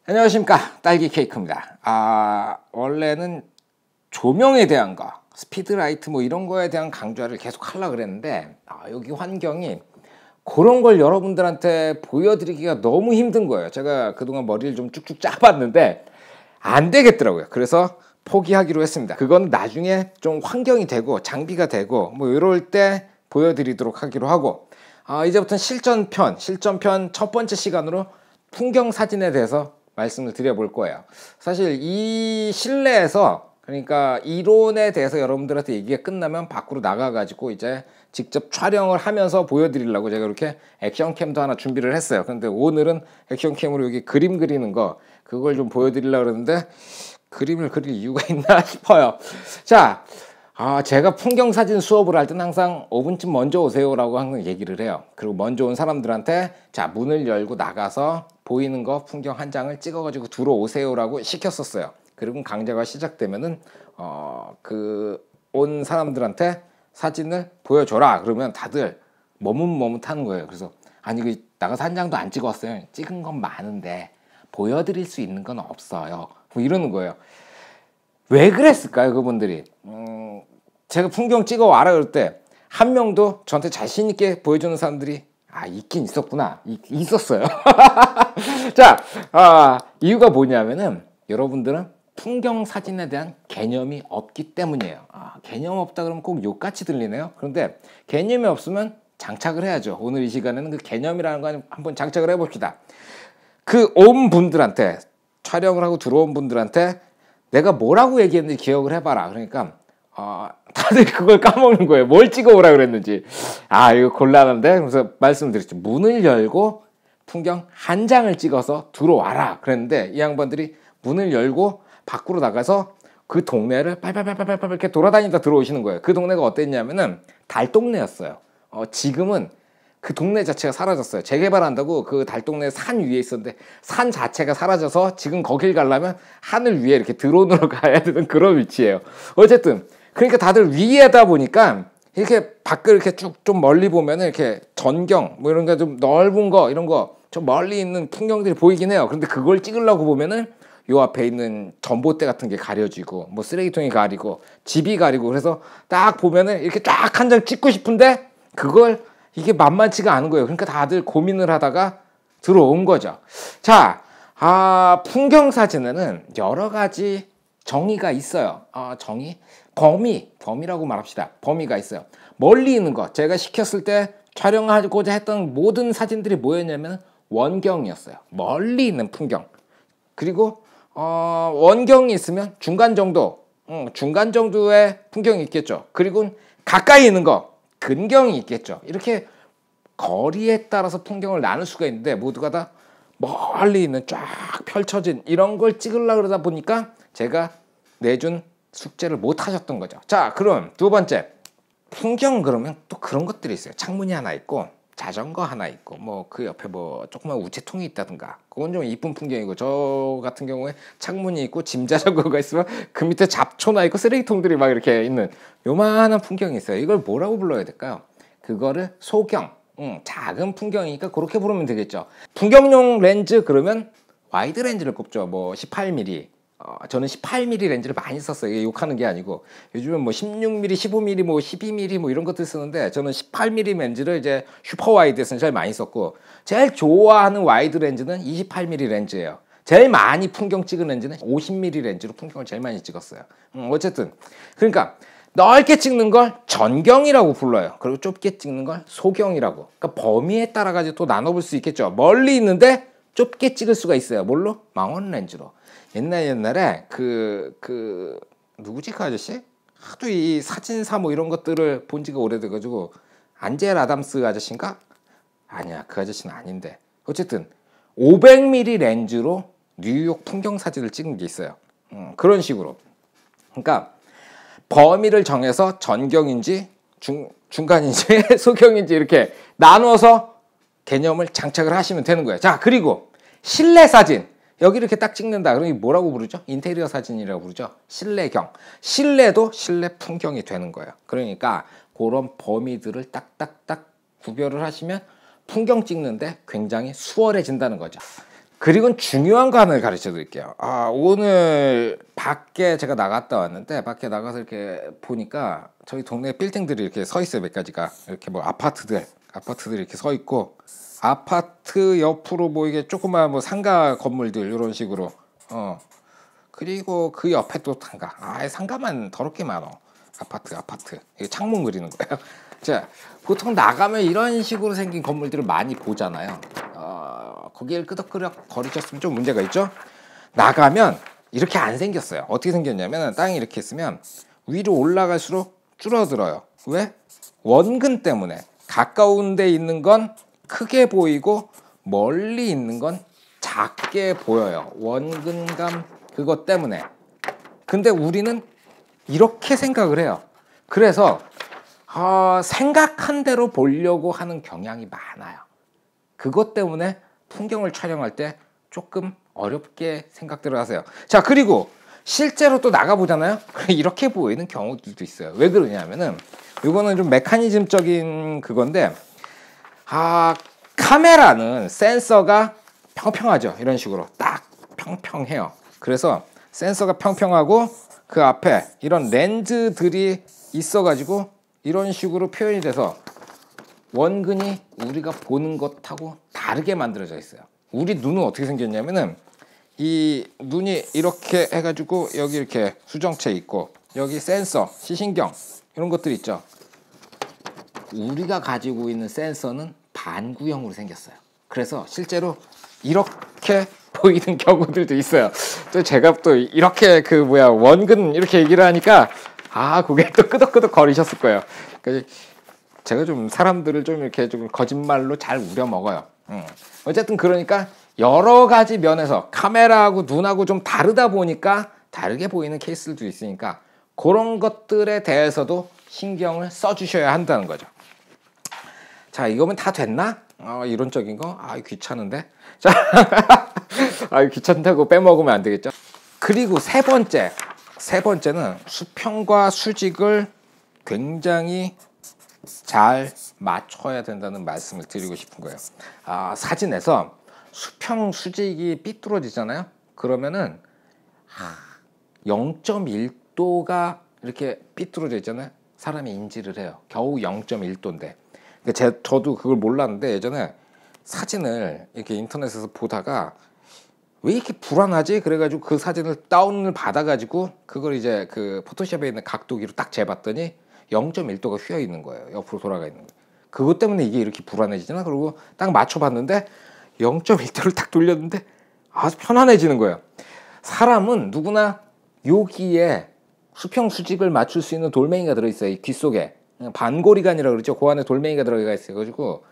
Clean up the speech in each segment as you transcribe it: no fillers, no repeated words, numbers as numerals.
안녕하십니까, 딸기 케이크입니다. 원래는 조명에 대한 거, 스피드라이트 뭐 이런 거에 대한 강좌를 계속 하려고 그랬는데 여기 환경이 그런 걸 여러분들한테 보여드리기가 너무 힘든 거예요. 제가 그동안 머리를 좀 쭉쭉 짜봤는데 안 되겠더라고요. 그래서 포기하기로 했습니다. 그건 나중에 좀 환경이 되고 장비가 되고 뭐 이럴 때 보여드리도록 하기로 하고, 이제부터는 실전편 첫 번째 시간으로 풍경 사진에 대해서 말씀을 드려볼 거예요. 사실 이 실내에서, 그러니까 이론에 대해서 여러분들한테 얘기가 끝나면 밖으로 나가가지고 이제 직접 촬영을 하면서 보여드리려고 제가 이렇게 액션캠도 하나 준비를 했어요. 근데 오늘은 액션캠으로 여기 그림 그리는 거, 그걸 좀 보여드리려고 그러는데 그림을 그릴 이유가 있나 싶어요. 자, 제가 풍경사진 수업을 할 때는 항상 5분쯤 먼저 오세요 라고 항상 얘기를 해요. 그리고 먼저 온 사람들한테 자, 문을 열고 나가서 보이는 거 풍경 한 장을 찍어가지고 들어오세요 라고 시켰었어요. 그리고 강좌가 시작되면은 온 사람들한테 사진을 보여줘라 그러면 다들 머뭇머뭇하는 거예요. 그래서 아니, 나가서 한 장도 안 찍었어요. 찍은 건 많은데 보여드릴 수 있는 건 없어요. 뭐 이러는 거예요. 왜 그랬을까요, 그분들이? 제가 풍경 찍어 와라 그럴 때 한 명도 저한테 자신 있게 보여주는 사람들이 있긴 있었구나. 있었어요. 자, 이유가 뭐냐면은 여러분들은 풍경 사진에 대한 개념이 없기 때문이에요. 개념 없다 그러면 꼭 욕같이 들리네요. 그런데 개념이 없으면 장착을 해야죠. 오늘 이 시간에는 그 개념이라는 거 한번 장착을 해봅시다. 그 온 분들한테, 촬영을 하고 들어온 분들한테 내가 뭐라고 얘기했는지 기억을 해봐라. 그러니까 다들 그걸 까먹는 거예요. 뭘 찍어오라 그랬는지. 이거 곤란한데? 그래서 말씀드렸죠. 문을 열고 풍경 한 장을 찍어서 들어와라 그랬는데 이 양반들이 문을 열고 밖으로 나가서 그 동네를 빨빨빨빨빨 이렇게 돌아다니다 들어오시는 거예요. 그 동네가 어땠냐면은 달동네였어요. 지금은 그 동네 자체가 사라졌어요. 재개발한다고 그 달동네 산 위에 있었는데 산 자체가 사라져서 지금 거길 가려면 하늘 위에 이렇게 드론으로 가야 되는 그런 위치예요. 어쨌든 그러니까 다들 위에다 보니까 이렇게 밖을 이렇게 쭉 좀 멀리 보면은 이렇게 전경 뭐 이런 거 좀 넓은 거 이런 거 좀 멀리 있는 풍경들이 보이긴 해요. 그런데 그걸 찍으려고 보면은 요 앞에 있는 전봇대 같은 게 가려지고 뭐 쓰레기통이 가리고 집이 가리고 그래서 딱 보면은 이렇게 쫙 한 장 찍고 싶은데 그걸 이게 만만치가 않은 거예요. 그러니까 다들 고민을 하다가 들어온 거죠. 자, 풍경 사진에는 여러 가지 정의가 있어요. 범위라고 말합시다. 범위가 있어요. 멀리 있는 거, 제가 시켰을 때 촬영하고자 했던 모든 사진들이 뭐였냐면 원경이었어요. 멀리 있는 풍경. 그리고 원경이 있으면 중간 정도의 풍경이 있겠죠. 그리고 가까이 있는 거, 근경이 있겠죠. 이렇게 거리에 따라서 풍경을 나눌 수가 있는데 모두가 다 멀리 있는 쫙 펼쳐진 이런 걸 찍으려고 그러다 보니까 제가 내준 숙제를 못 하셨던 거죠. 자, 그럼 두 번째, 풍경 그러면 또 그런 것들이 있어요. 창문이 하나 있고 자전거 하나 있고 뭐 그 옆에 뭐 조그만 우체통이 있다든가, 그건 좀 이쁜 풍경이고, 저 같은 경우에 창문이 있고 짐 자전거가 있으면 그 밑에 잡초나 있고 쓰레기통들이 막 이렇게 있는 요만한 풍경이 있어요. 이걸 뭐라고 불러야 될까요? 그거를 소경, 작은 풍경이니까 그렇게 부르면 되겠죠. 풍경용 렌즈 그러면 와이드 렌즈를 꼽죠. 뭐 18mm. 저는 18mm 렌즈를 많이 썼어요. 이게 욕하는 게 아니고 요즘은 뭐 16mm, 15mm, 뭐 12mm 뭐 이런 것들 쓰는데 저는 18mm 렌즈를 이제 슈퍼 와이드에서는 제일 많이 썼고, 제일 좋아하는 와이드 렌즈는 28mm 렌즈예요. 제일 많이 풍경 찍은 렌즈는 50mm 렌즈로 풍경을 제일 많이 찍었어요. 어쨌든 그러니까 넓게 찍는 걸 전경이라고 불러요. 그리고 좁게 찍는 걸 소경이라고. 그러니까 범위에 따라 가지고 또 나눠볼 수 있겠죠. 멀리 있는데 좁게 찍을 수가 있어요. 뭘로? 망원 렌즈로. 옛날에 누구지 그 아저씨? 하도 이 사진사 뭐 이런 것들을 본 지가 오래돼가지고 안젤 아담스 아저씨인가? 아니야, 그 아저씨는 아닌데. 어쨌든 500mm 렌즈로 뉴욕 풍경 사진을 찍은 게 있어요. 그런 식으로. 그러니까 범위를 정해서 전경인지 중간인지 소경인지 이렇게 나눠서 개념을 장착을 하시면 되는 거예요. 자, 그리고 실내 사진. 여기 이렇게 딱 찍는다. 그럼 이게 뭐라고 부르죠? 인테리어 사진이라고 부르죠. 실내경. 실내도 실내 풍경이 되는 거예요. 그러니까 그런 범위들을 딱딱딱 구별을 하시면 풍경 찍는데 굉장히 수월해진다는 거죠. 그리고 중요한 거 하나를 가르쳐 드릴게요. 오늘 밖에 제가 나갔다 왔는데 밖에 나가서 이렇게 보니까 저희 동네 빌딩들이 이렇게 서 있어요. 몇 가지가 이렇게 뭐 아파트들 이렇게 서 있고 아파트 옆으로 뭐 이게 조그마한 뭐 상가 건물들 이런 식으로 그리고 그 옆에 또 상가. 상가만 더럽게 많어. 아파트 이게 창문 그리는 거예요. 자, 보통 나가면 이런 식으로 생긴 건물들을 많이 보잖아요. 거기를 끄덕끄덕 거리셨으면 좀 문제가 있죠. 나가면 이렇게 안 생겼어요. 어떻게 생겼냐면 땅이 이렇게 있으면 위로 올라갈수록 줄어들어요. 왜? 원근 때문에. 가까운 데 있는 건 크게 보이고 멀리 있는 건 작게 보여요. 원근감 그것 때문에. 근데 우리는 이렇게 생각을 해요. 그래서 생각한 대로 보려고 하는 경향이 많아요. 그것 때문에 풍경을 촬영할 때 조금 어렵게 생각들을 하세요. 자, 그리고 실제로 또 나가보잖아요. 이렇게 보이는 경우들도 있어요. 왜 그러냐면은 이거는 좀 메커니즘적인 그건데 카메라는 센서가 평평하죠. 이런 식으로 딱 평평해요. 그래서 센서가 평평하고 그 앞에 이런 렌즈들이 있어가지고 이런 식으로 표현이 돼서 원근이 우리가 보는 것하고 다르게 만들어져 있어요. 우리 눈은 어떻게 생겼냐면은 이 눈이 이렇게 해가지고 여기 이렇게 수정체 있고 여기 센서, 시신경 이런 것들 있죠. 우리가 가지고 있는 센서는 반구형으로 생겼어요. 그래서 실제로 이렇게 보이는 경우들도 있어요. 또 제가 또 이렇게 원근 이렇게 얘기를 하니까 그게 또 끄덕끄덕 거리셨을 거예요. 그러니까 제가 좀 사람들을 좀 이렇게 좀 거짓말로 잘 우려 먹어요. 어쨌든 그러니까 여러 가지 면에서 카메라하고 눈하고 좀 다르다 보니까 다르게 보이는 케이스들도 있으니까 그런 것들에 대해서도 신경을 써주셔야 한다는 거죠. 자, 이거면 다 됐나? 이론적인 거? 귀찮은데? 자, 귀찮다고 빼먹으면 안 되겠죠? 그리고 세 번째는 수평과 수직을 굉장히 잘 맞춰야 된다는 말씀을 드리고 싶은 거예요. 사진에서 수평 수직이 삐뚤어지잖아요. 그러면은 0.1도가 이렇게 삐뚤어져 있잖아요. 사람이 인지를 해요. 겨우 0.1도인데. 저도 그걸 몰랐는데 예전에 사진을 이렇게 인터넷에서 보다가 왜 이렇게 불안하지? 그래가지고 그 사진을 다운을 받아가지고 그걸 이제 그 포토샵에 있는 각도기로 딱 재봤더니 0.1도가 휘어 있는 거예요. 옆으로 돌아가 있는 거예요. 그것 때문에 이게 이렇게 불안해지잖아. 그리고 딱 맞춰봤는데 0.1도를 딱 돌렸는데 아주 편안해지는 거예요. 사람은 누구나 여기에 수평 수직을 맞출 수 있는 돌멩이가 들어있어요. 이 귀 속에 반고리관이라고 그러죠. 그 안에 돌멩이가 들어가 있어요. 가지고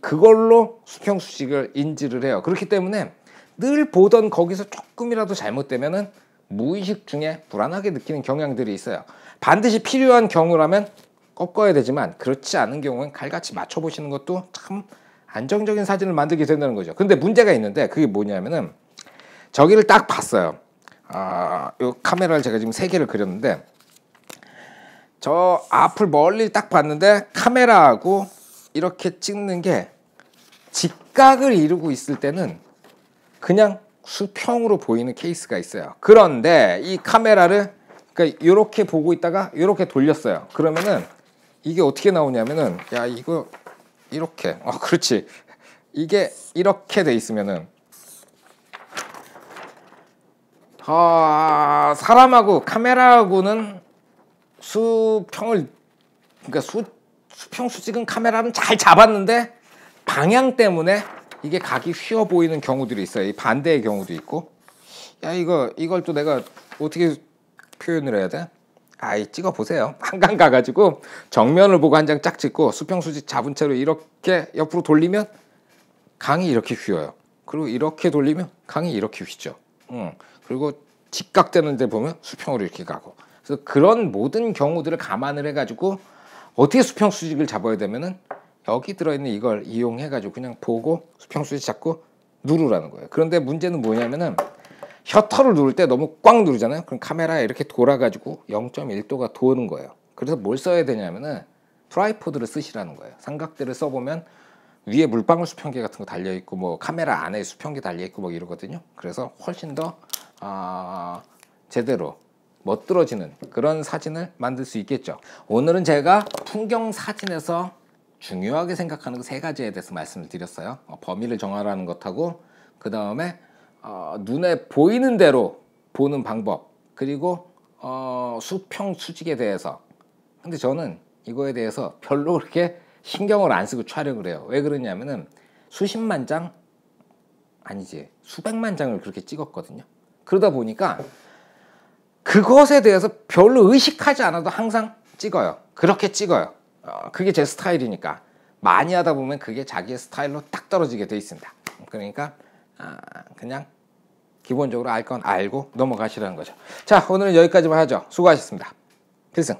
그걸로 수평 수직을 인지를 해요. 그렇기 때문에 늘 보던 거기서 조금이라도 잘못되면은 무의식 중에 불안하게 느끼는 경향들이 있어요. 반드시 필요한 경우라면 꺾어야 되지만 그렇지 않은 경우는 칼같이 맞춰보시는 것도 참 안정적인 사진을 만들게 된다는 거죠. 근데 문제가 있는데 그게 뭐냐면은 저기를 딱 봤어요. 요 카메라를 제가 지금 3개를 그렸는데 저 앞을 멀리 딱 봤는데 카메라하고 이렇게 찍는 게 직각을 이루고 있을 때는 그냥 수평으로 보이는 케이스가 있어요. 그런데 이 카메라를 이렇게 보고 있다가 이렇게 돌렸어요. 그러면은 이게 어떻게 나오냐면은 이거 이렇게 그렇지. 이게 이렇게 돼 있으면은 사람하고 카메라하고는 수평을 수평 수직은 카메라는 잘 잡았는데 방향 때문에 이게 각이 휘어 보이는 경우들이 있어요. 이 반대의 경우도 있고. 이걸 또 내가 어떻게 표현을 해야 돼? 찍어 보세요. 한강 가가지고 정면을 보고 한 장 짝 찍고 수평 수직 잡은 채로 이렇게 옆으로 돌리면 강이 이렇게 휘어요. 그리고 이렇게 돌리면 강이 이렇게 휘죠. 그리고 직각되는 데 보면 수평으로 이렇게 가고. 그래서 그런 모든 경우들을 감안을 해가지고 어떻게 수평 수직을 잡아야 되면은 여기 들어있는 이걸 이용해가지고 그냥 보고 수평 수직 잡고 누르라는 거예요. 그런데 문제는 뭐냐면은 셔터를 누를 때 너무 꽉 누르잖아요. 그럼 카메라에 이렇게 돌아가지고 0.1도가 도는 거예요. 그래서 뭘 써야 되냐면은 트라이포드를 쓰시라는 거예요. 삼각대를 써보면 위에 물방울 수평기 같은 거 달려 있고 뭐 카메라 안에 수평기 달려 있고 뭐 이러거든요. 그래서 훨씬 더 제대로 멋들어지는 그런 사진을 만들 수 있겠죠. 오늘은 제가 풍경 사진에서 중요하게 생각하는 그 세 가지에 대해서 말씀을 드렸어요. 범위를 정하라는 것하고 그 다음에 눈에 보이는 대로 보는 방법, 그리고 수평 수직에 대해서. 근데 저는 이거에 대해서 별로 그렇게 신경을 안 쓰고 촬영을 해요. 왜 그러냐면은 수십만 장 아니지 수백만 장을 그렇게 찍었거든요. 그러다 보니까 그것에 대해서 별로 의식하지 않아도 항상 찍어요. 그렇게 찍어요. 그게 제 스타일이니까. 많이 하다 보면 그게 자기의 스타일로 딱 떨어지게 돼 있습니다. 그러니까 그냥 기본적으로 알 건 알고 넘어가시라는 거죠. 자, 오늘은 여기까지만 하죠. 수고하셨습니다. 필승.